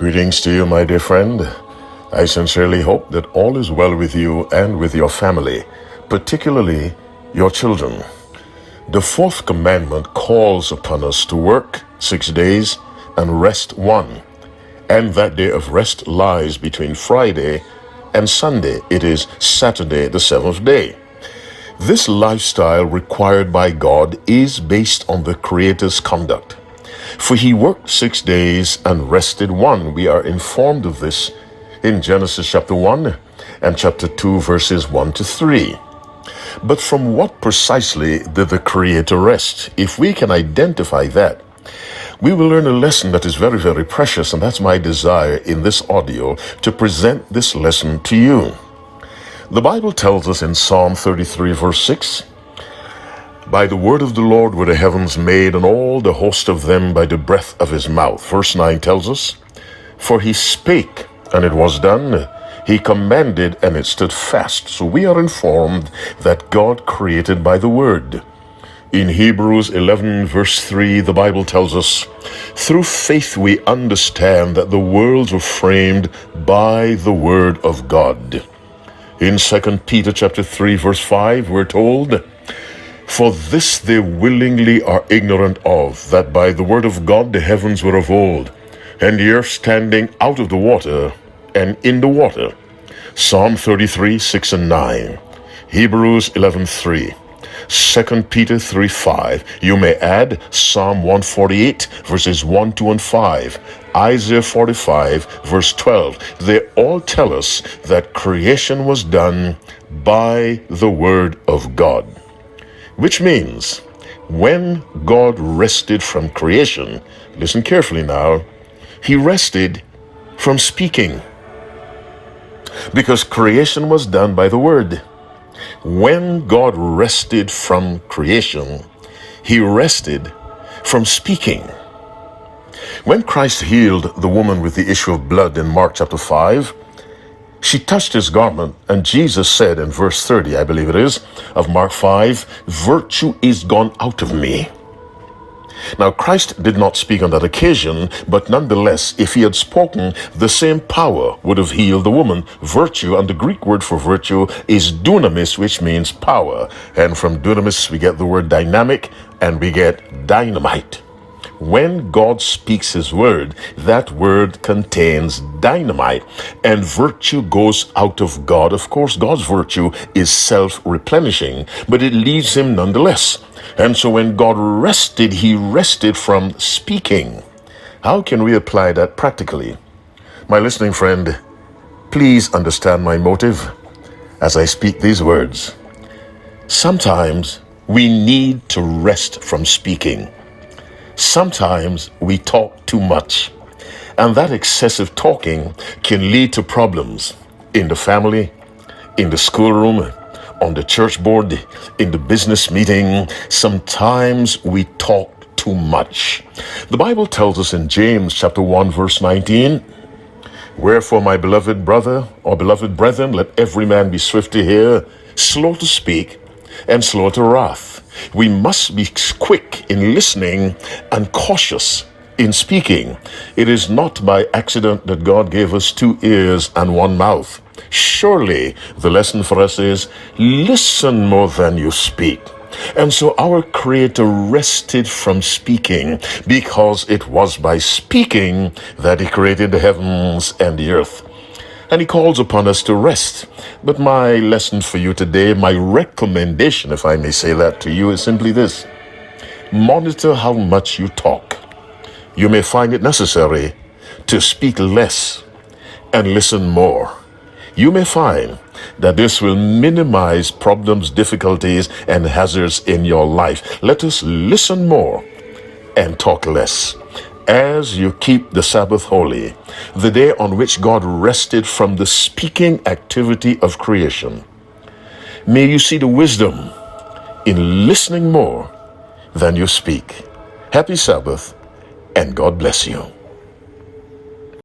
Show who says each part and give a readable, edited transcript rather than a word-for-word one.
Speaker 1: Greetings to you, my dear friend. I sincerely hope that all is well with you and with your family, particularly your children. The fourth commandment calls upon us to work 6 days and rest one. And that day of rest lies between Friday and Sunday. It is Saturday, the seventh day. This lifestyle required by God is based on the Creator's conduct. For he worked 6 days and rested one. We are informed of this in Genesis chapter 1 and chapter 2, verses 1 to 3. But from what precisely did the Creator rest? If we can identify that, we will learn a lesson that is very, very precious, and that's my desire in this audio to present this lesson to you. The Bible tells us in Psalm 33, verse 6, "By the word of the Lord were the heavens made, and all the host of them by the breath of his mouth." Verse 9 tells us, "For he spake, and it was done. He commanded, and it stood fast." So we are informed that God created by the word. In Hebrews 11, verse 3, the Bible tells us, "Through faith we understand that the worlds were framed by the word of God." In 2 Peter chapter 3, verse 5, we're told, "For this they willingly are ignorant of, that by the word of God the heavens were of old, and the earth standing out of the water and in the water." Psalm 33, 6 and 9. Hebrews 11:3. 2 Peter 3:5. You may add Psalm 148, verses 1, 2, and 5. Isaiah 45, verse 12. They all tell us that creation was done by the word of God. Which means, when God rested from creation, listen carefully now, he rested from speaking. Because creation was done by the word. When God rested from creation, he rested from speaking. When Christ healed the woman with the issue of blood in Mark chapter 5, she touched his garment, and Jesus said in verse 30, I believe it is, of Mark 5, "Virtue is gone out of me." Now, Christ did not speak on that occasion, but nonetheless, if he had spoken, the same power would have healed the woman. Virtue, and the Greek word for virtue is dunamis, which means power. And from dunamis, we get the word dynamic, and we get dynamite. When God speaks his word, that word contains dynamite, and virtue goes out of God. Of course, God's virtue is self-replenishing, but it leaves him nonetheless. And so when God rested, he rested from speaking. How can we apply that practically? My listening friend, please understand my motive as I speak these words. Sometimes we need to rest from speaking. Sometimes we talk too much, and that excessive talking can lead to problems in the family, in the schoolroom, on the church board, in the business meeting. Sometimes we talk too much. The Bible tells us in James chapter 1, verse 19, "Wherefore, my beloved brother or beloved brethren, let every man be swift to hear, slow to speak, and slow to wrath." We must be quick in listening and cautious in speaking. It is not by accident that God gave us 2 ears and 1 mouth. Surely the lesson for us is listen more than you speak. And so our Creator rested from speaking, because it was by speaking that he created the heavens and the earth. And he calls upon us to rest. But my lesson for you today, my recommendation, if I may say that to you, is simply this. Monitor how much you talk. You may find it necessary to speak less and listen more. You may find that this will minimize problems, difficulties, and hazards in your life. Let us listen more and talk less. As you keep the Sabbath holy, the day on which God rested from the speaking activity of creation, may you see the wisdom in listening more than you speak. Happy Sabbath, and God bless you.